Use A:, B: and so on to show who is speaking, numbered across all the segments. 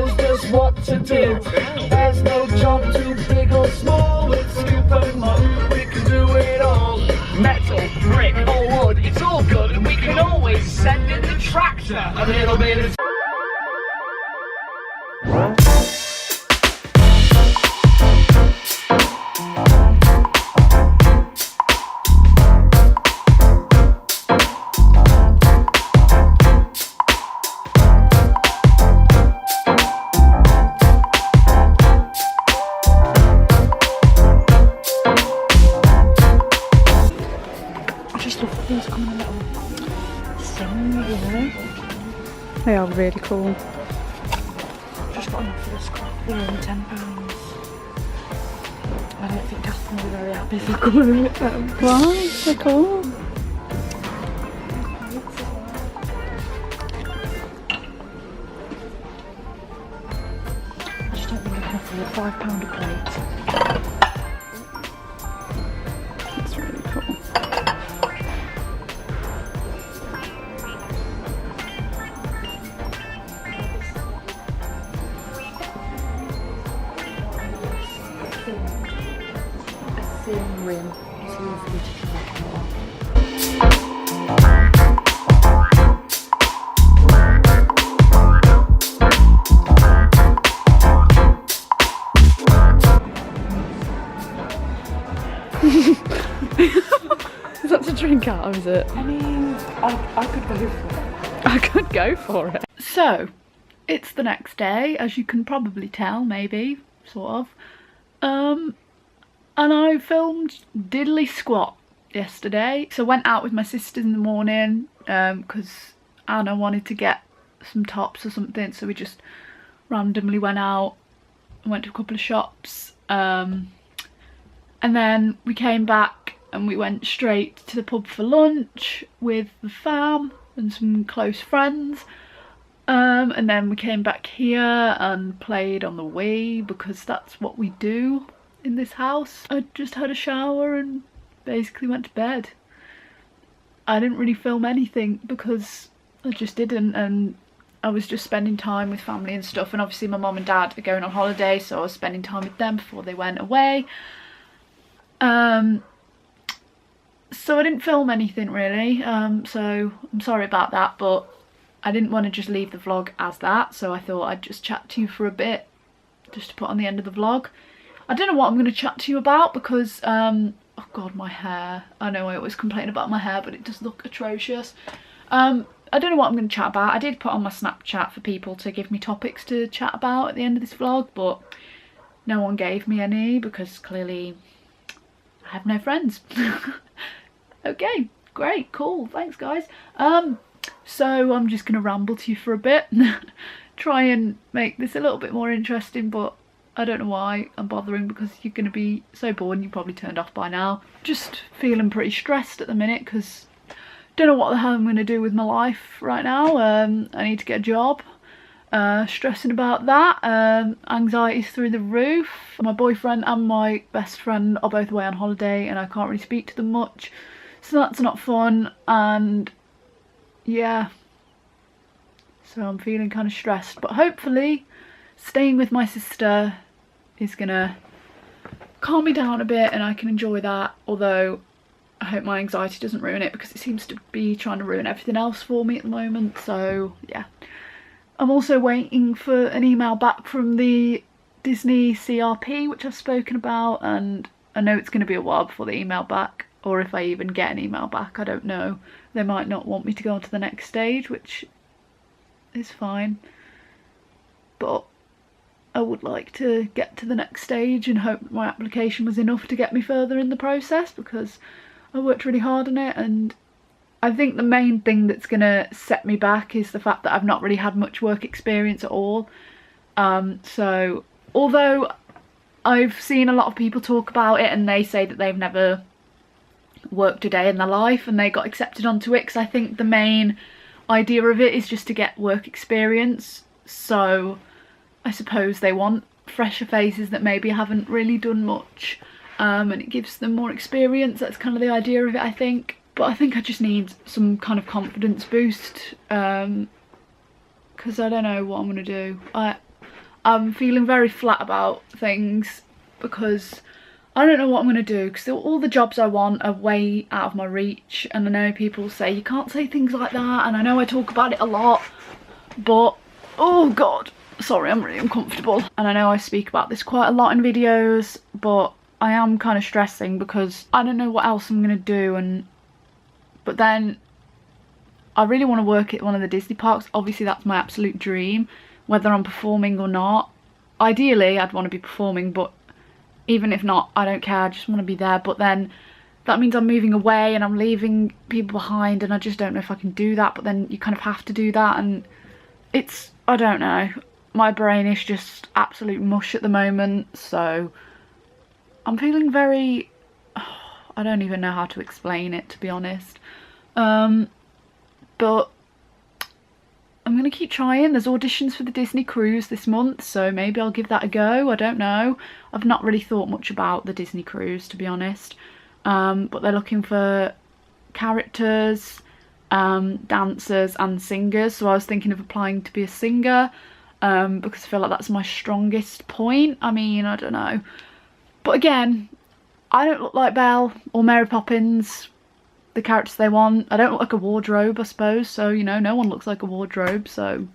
A: knows just what to do. There's no job too big or small. With Scoop and Mum, we can do it all. Metal, brick or wood, it's all good, and we can always send in the tractor. A little bit of
B: they are really cool.
C: Just got enough for this crap. They're only £10. I don't think Catherine will be very happy if I come in with them.
B: Why? They're cool.
C: I just don't think I can afford £5 a plate.
B: That's really cool.
C: Thin rim is lovely to try.
B: Is that to drink out of, is it?
C: I mean, I could go for it.
B: I could go for it. So, it's the next day, as you can probably tell, maybe, sort of. And I filmed diddly squat yesterday. So I went out with my sisters in the morning because Anna wanted to get some tops or something, so we just randomly went out and went to a couple of shops. And then we came back and we went straight to the pub for lunch with the fam and some close friends. And then we came back here and played on the Wii because that's what we do in this house. I just had a shower and basically went to bed. I didn't really film anything because I just didn't, and I was just spending time with family and stuff, and obviously my mum and dad are going on holiday, so I was spending time with them before they went away. So I didn't film anything really, so I'm sorry about that, but I didn't want to just leave the vlog as that, so I thought I'd just chat to you for a bit just to put on the end of the vlog. I don't know what I'm going to chat to you about because, oh god, my hair. I know I always complain about my hair, but it does look atrocious. I don't know what I'm going to chat about. I did put on my Snapchat for people to give me topics to chat about at the end of this vlog, but no one gave me any because clearly I have no friends. Okay, great, cool, thanks guys. So I'm just going to ramble to you for a bit, try and make this a little bit more interesting, but I don't know why I'm bothering because you're going to be so bored and you probably turned off by now. Just feeling pretty stressed at the minute because don't know what the hell I'm going to do with my life right now. I need to get a job. Stressing about that. Anxiety's through the roof. My boyfriend and my best friend are both away on holiday and I can't really speak to them much. So that's not fun, and yeah. So I'm feeling kind of stressed, but hopefully staying with my sister is gonna calm me down a bit and I can enjoy that, although I hope my anxiety doesn't ruin it because it seems to be trying to ruin everything else for me at the moment. So yeah, I'm also waiting for an email back from the Disney CRP, which I've spoken about, and I know it's going to be a while before they email back, or if I even get an email back, I don't know. They might not want me to go on to the next stage, which is fine, but I would like to get to the next stage and hope that my application was enough to get me further in the process because I worked really hard on it, and I think the main thing that's going to set me back is the fact that I've not really had much work experience at all. So although I've seen a lot of people talk about it and they say that they've never worked a day in their life and they got accepted onto it, because I think the main idea of it is just to get work experience. So I suppose they want fresher faces that maybe haven't really done much, and it gives them more experience. That's kind of the idea of it, I think. But I think I just need some kind of confidence boost, because I don't know what I'm going to do. I'm feeling very flat about things because I don't know what I'm going to do, because all the jobs I want are way out of my reach, and I know people say you can't say things like that, and I know I talk about it a lot, but oh god, sorry, I'm really uncomfortable. And I know I speak about this quite a lot in videos, but I am kind of stressing because I don't know what else I'm going to do, but then I really want to work at one of the Disney parks. Obviously that's my absolute dream, whether I'm performing or not. Ideally I'd want to be performing, but even if not, I don't care, I just want to be there. But then that means I'm moving away and I'm leaving people behind, and I just don't know if I can do that. But then you kind of have to do that, and it's, I don't know, my brain is just absolute mush at the moment, so I'm feeling very, I don't even know how to explain it, to be honest. But I'm going to keep trying. There's auditions for the Disney cruise this month, so maybe I'll give that a go. I don't know. I've not really thought much about the Disney cruise, to be honest. But they're looking for characters, dancers and singers. So I was thinking of applying to be a singer, because I feel like that's my strongest point. I mean, I don't know. But again, I don't look like Belle or Mary Poppins, the characters they want. I don't look like a wardrobe, I suppose, so, you know, no one looks like a wardrobe, so.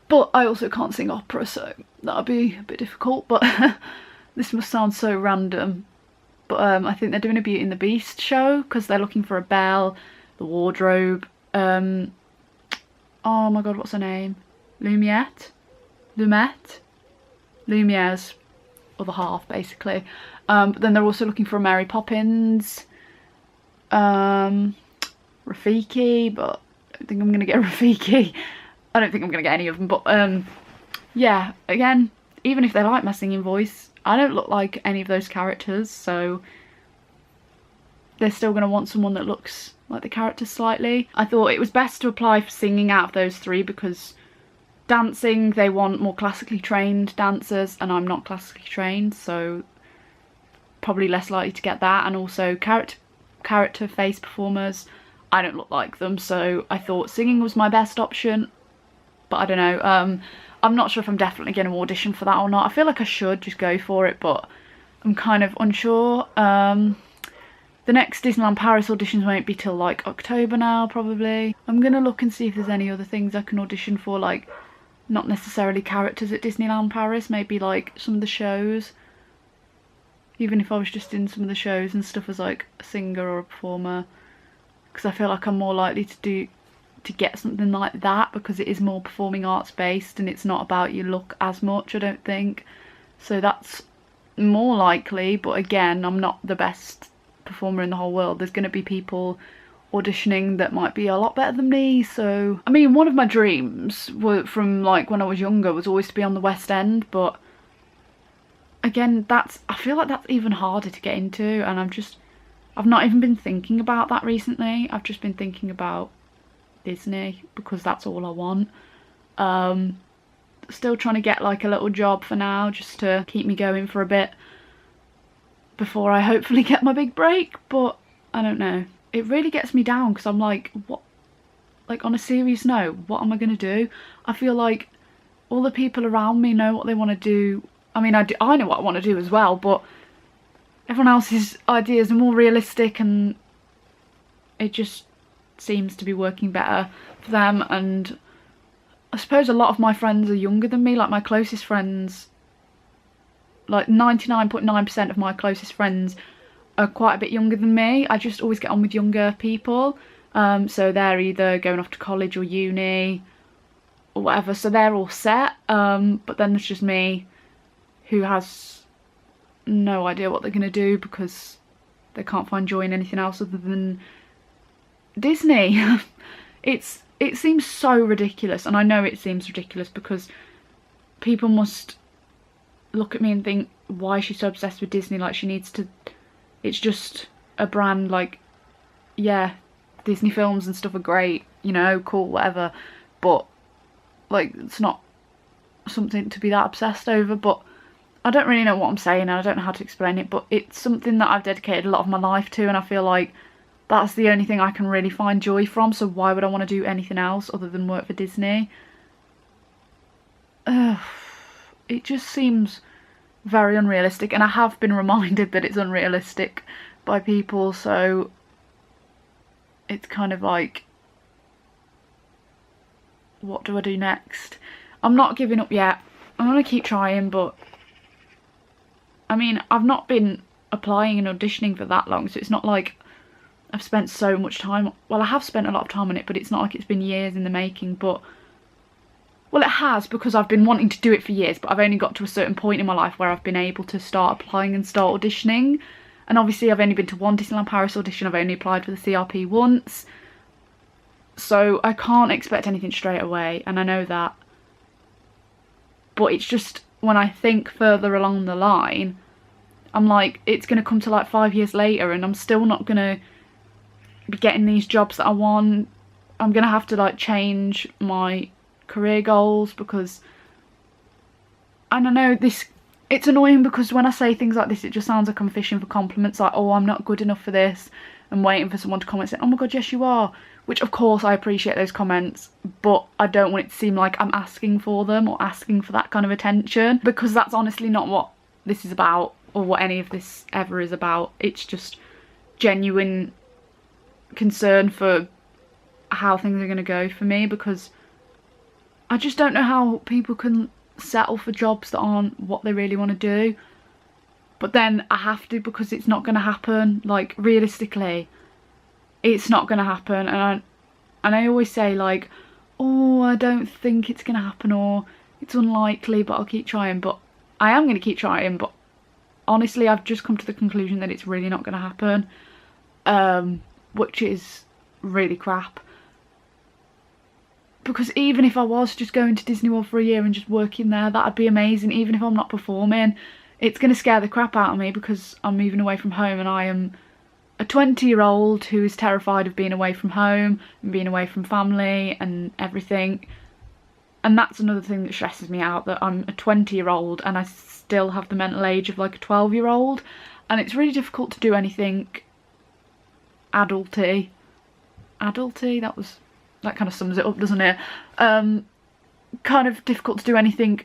B: But I also can't sing opera, so that'd be a bit difficult. But this must sound so random, but I think they're doing a Beauty and the Beast show, because they're looking for a Belle, the wardrobe, oh my god, what's her name, Lumiere's other half, basically. But then they're also looking for a Mary Poppins, Rafiki, but I don't think I'm gonna get Rafiki. I don't think I'm gonna get any of them, but yeah, again, even if they like my singing voice, I don't look like any of those characters, so they're still gonna want someone that looks like the characters slightly. I thought it was best to apply for singing out of those three, because dancing, they want more classically trained dancers, and I'm not classically trained, so probably less likely to get that. And also character face performers, I don't look like them, so I thought singing was my best option. But I don't know, I'm not sure if I'm definitely going to audition for that or not. I feel like I should just go for it, but I'm kind of unsure. The next Disneyland Paris auditions won't be till like October now, probably. I'm gonna look and see if there's any other things I can audition for, like not necessarily characters at Disneyland Paris, maybe like some of the shows. Even if I was just in some of the shows and stuff as like a singer or a performer, because I feel like I'm more likely to get something like that, because it is more performing arts based and it's not about your look as much, I don't think. So that's more likely, but again, I'm not the best performer in the whole world. There's going to be people auditioning that might be a lot better than me. So I mean, one of my dreams were from like when I was younger was always to be on the West End, but again, I feel like that's even harder to get into, and I've not even been thinking about that recently. I've just been thinking about Disney, because that's all I want. Still trying to get like a little job for now, just to keep me going for a bit before I hopefully get my big break. But I don't know, it really gets me down, because I'm like, what, like on a serious note, what am I gonna do? I feel like all the people around me know what they want to do. I mean, I know what I want to do as well, but everyone else's ideas are more realistic, and it just seems to be working better for them. And I suppose a lot of my friends are younger than me, like my closest friends, like 99.9% of my closest friends are quite a bit younger than me. I just always get on with younger people, so they're either going off to college or uni or whatever, so they're all set, but then there's just me, who has no idea what they're going to do, because they can't find joy in anything else other than Disney. It seems so ridiculous, and I know it seems ridiculous, because people must look at me and think, why is she so obsessed with Disney? Like, she needs to, it's just a brand. Like, yeah, Disney films and stuff are great, you know, cool, whatever, but like, it's not something to be that obsessed over. But I don't really know what I'm saying, and I don't know how to explain it, but it's something that I've dedicated a lot of my life to, and I feel like that's the only thing I can really find joy from, so why would I want to do anything else other than work for Disney? it just seems very unrealistic, and I have been reminded that it's unrealistic by people, so it's kind of like, what do I do next? I'm not giving up yet. I'm gonna keep trying, but I mean, I've not been applying and auditioning for that long, so it's not like I've spent so much time. Well, I have spent a lot of time on it, but it's not like it's been years in the making. But, well, it has, because I've been wanting to do it for years, but I've only got to a certain point in my life where I've been able to start applying and start auditioning. And obviously I've only been to one Disneyland Paris audition. I've only applied for the CRP once, so I can't expect anything straight away, and I know that. But it's just, when I think further along the line, I'm like, it's going to come to like 5 years later and I'm still not going to be getting these jobs that I want. I'm going to have to like change my career goals, because I don't know, it's annoying because when I say things like this, it just sounds like I'm fishing for compliments, like, oh, I'm not good enough for this, and waiting for someone to comment saying, oh my god, yes you are. Which of course I appreciate those comments, but I don't want it to seem like I'm asking for them or asking for that kind of attention, because that's honestly not what this is about, or what any of this ever is about. It's just genuine concern for how things are going to go for me, because I just don't know how people can settle for jobs that aren't what they really want to do. But then I have to, because it's not going to happen. Like, realistically, it's not going to happen. And I always say, like, oh, I don't think it's going to happen, or it's unlikely, but I'll keep trying. But I am going to keep trying, but honestly, I've just come to the conclusion that it's really not going to happen, which is really crap. Because even if I was just going to Disney World for a year and just working there, that'd be amazing. Even if I'm not performing, it's going to scare the crap out of me, because I'm moving away from home, and I am a 20-year-old who is terrified of being away from home and being away from family and everything. And that's another thing that stresses me out, that I'm a 20-year-old and I still have the mental age of like a 12-year-old, and it's really difficult to do anything adulty. That kind of sums it up, doesn't it? Kind of difficult to do anything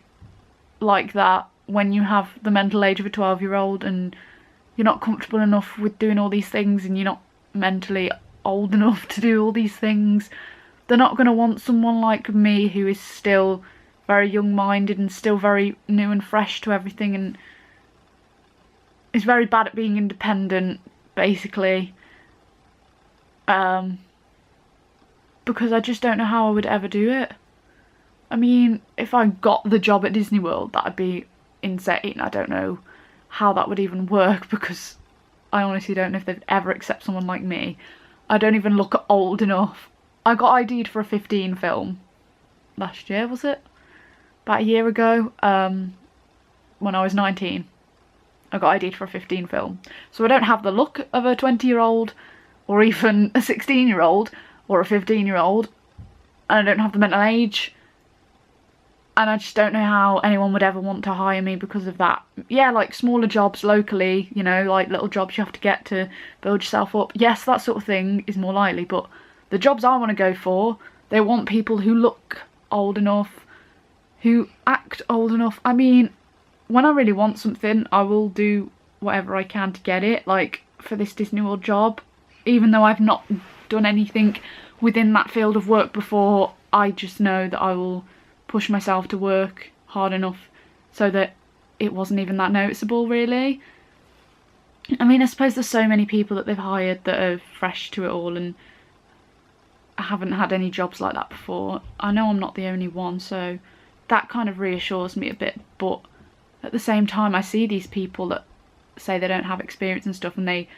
B: like that when you have the mental age of a 12-year-old and you're not comfortable enough with doing all these things, and you're not mentally old enough to do all these things. They're not going to want someone like me, who is still very young-minded and still very new and fresh to everything, and is very bad at being independent, basically. Because I just don't know how I would ever do it. I mean, if I got the job at Disney World, that'd be insane. I don't know how that would even work, because I honestly don't know if they'd ever accept someone like me. I don't even look old enough. I got ID'd for a 15 film last year, was it? About a year ago, when I was 19. I got ID'd for a 15 film. So I don't have the look of a 20-year-old, or even a 16-year-old, or a 15-year-old, and I don't have the mental age, and I just don't know how anyone would ever want to hire me because of that. Yeah, like smaller jobs locally, you know, like little jobs you have to get to build yourself up. Yes, that sort of thing is more likely, but the jobs I want to go for, they want people who look old enough, who act old enough. I mean, when I really want something, I will do whatever I can to get it. Like, for this Disney World job, even though I've not done anything within that field of work before, I just know that I will push myself to work hard enough so that it wasn't even that noticeable, really. I mean, I suppose there's so many people that they've hired that are fresh to it all and haven't had any jobs like that before. I know I'm not the only one, so that kind of reassures me a bit, but at the same time I see these people that say they don't have experience and stuff, and they,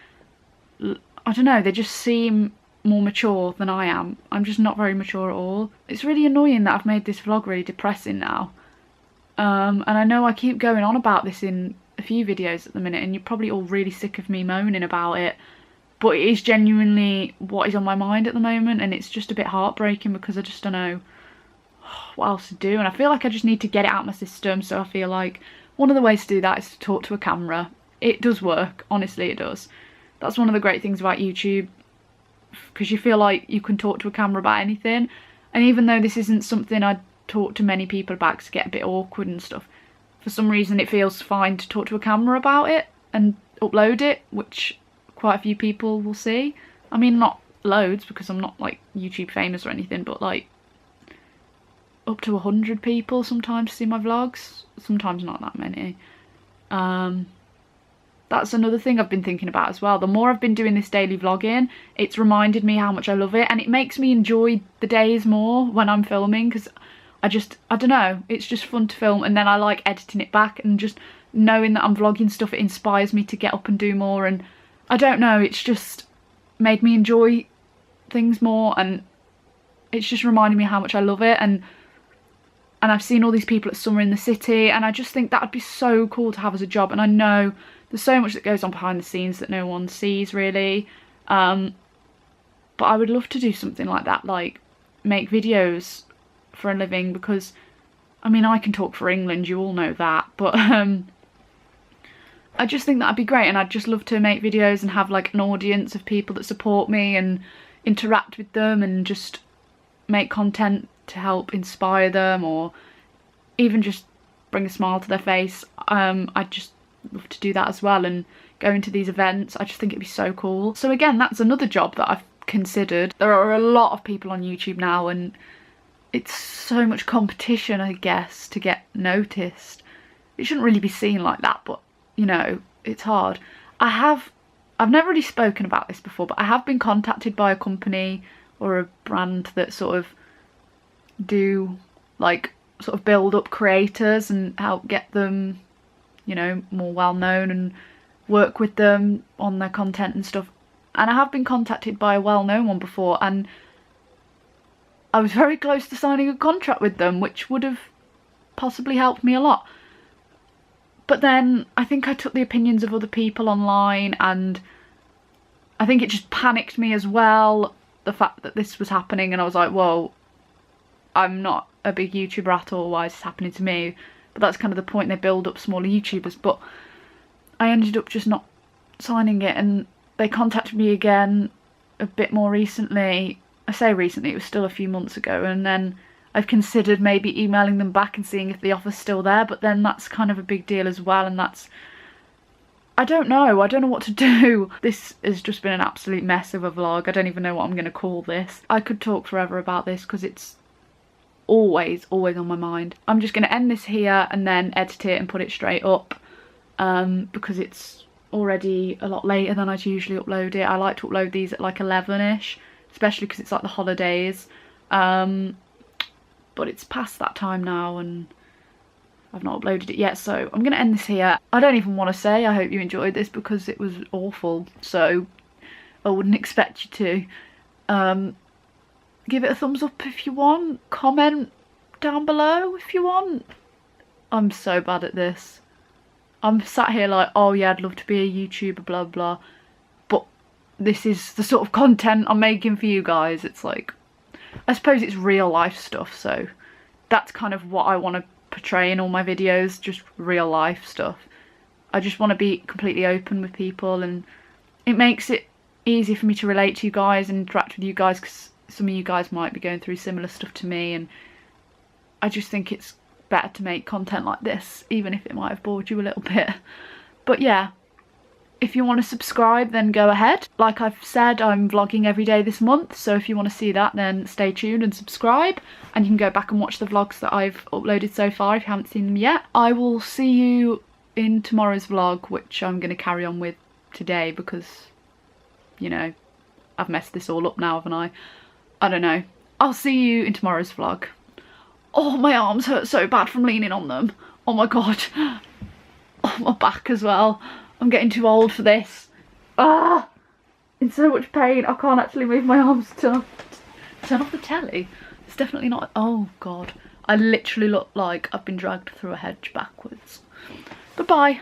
B: I don't know, they just seem more mature than I am. I'm just not very mature at all. It's really annoying that I've made this vlog really depressing now. And I know I keep going on about this in a few videos at the minute, and you're probably all really sick of me moaning about it, but it is genuinely what is on my mind at the moment, and it's just a bit heartbreaking because I just don't know what else to do, and I feel like I just need to get it out of my system. So I feel like one of the ways to do that is to talk to a camera. It does work, honestly it does. That's one of the great things about YouTube, because you feel like you can talk to a camera about anything. And even though this isn't something I'd talk to many people about because I get a bit awkward and stuff, for some reason it feels fine to talk to a camera about it and upload it, which quite a few people will see. I mean, not loads because I'm not like YouTube famous or anything, but like up to 100 people sometimes see my vlogs, sometimes not that many. That's another thing I've been thinking about as well. The more I've been doing this daily vlogging, it's reminded me how much I love it, and it makes me enjoy the days more when I'm filming, because I don't know, it's just fun to film, and then I like editing it back, and just knowing that I'm vlogging stuff, it inspires me to get up and do more, and I don't know, it's just made me enjoy things more, and it's just reminding me how much I love it. And I've seen all these people at Summer in the City, and I just think that would be so cool to have as a job. And I know there's so much that goes on behind the scenes that no one sees really, but I would love to do something like that, like make videos for a living, because I mean, I can talk for England, you all know that, but I just think that'd be great, and I'd just love to make videos and have like an audience of people that support me and interact with them, and just make content to help inspire them, or even just bring a smile to their face. I'd just love to do that as well, and go into these events. I just think it'd be so cool. So again, that's another job that I've considered. There are a lot of people on YouTube now, and it's so much competition, I guess, to get noticed. It shouldn't really be seen like that, but you know, it's hard. I've never really spoken about this before, but I have been contacted by a company or a brand that sort of do like sort of build up creators and help get them, you know, more well known, and work with them on their content and stuff. And I have been contacted by a well-known one before, and I was very close to signing a contract with them, which would have possibly helped me a lot. But then I think I took the opinions of other people online, and I think it just panicked me as well, the fact that this was happening, and I was like, whoa, I'm not a big YouTuber at all, why is this happening to me? But that's kind of the point, they build up smaller YouTubers. But I ended up just not signing it, and they contacted me again a bit more recently. I say recently, it was still a few months ago, and then I've considered maybe emailing them back and seeing if the offer's still there, but then that's kind of a big deal as well, and that's, I don't know what to do. This has just been an absolute mess of a vlog. I don't even know what I'm going to call this. I could talk forever about this because it's always on my mind. I'm just going to end this here and then edit it and put it straight up, because it's already a lot later than I'd usually upload it. I like to upload these at like 11ish, especially because it's like the holidays, but it's past that time now and I've not uploaded it yet, so I'm going to end this here. I don't even want to say I hope you enjoyed this because it was awful, so I wouldn't expect you to. Give it a thumbs up if you want, comment down below if you want. I'm so bad at this. I'm sat here like, oh yeah, I'd love to be a YouTuber, blah blah, but this is the sort of content I'm making for you guys. It's like, I suppose it's real life stuff, so that's kind of what I want to portray in all my videos, just real life stuff. I just want to be completely open with people, and it makes it easy for me to relate to you guys and interact with you guys, because some of you guys might be going through similar stuff to me, and I just think it's better to make content like this, even if it might have bored you a little bit. But yeah, if you want to subscribe, then go ahead. Like I've said, I'm vlogging every day this month, so if you want to see that, then stay tuned and subscribe, and you can go back and watch the vlogs that I've uploaded so far if you haven't seen them yet. I will see you in tomorrow's vlog, which I'm going to carry on with today because, you know, I've messed this all up now, haven't I? I don't know. I'll see you in tomorrow's vlog. Oh, my arms hurt so bad from leaning on them. Oh my god. Oh, my back as well. I'm getting too old for this. Ah! In so much pain. I can't actually move my arms. Turn off the telly. It's definitely not. Oh god. I literally look like I've been dragged through a hedge backwards. Goodbye.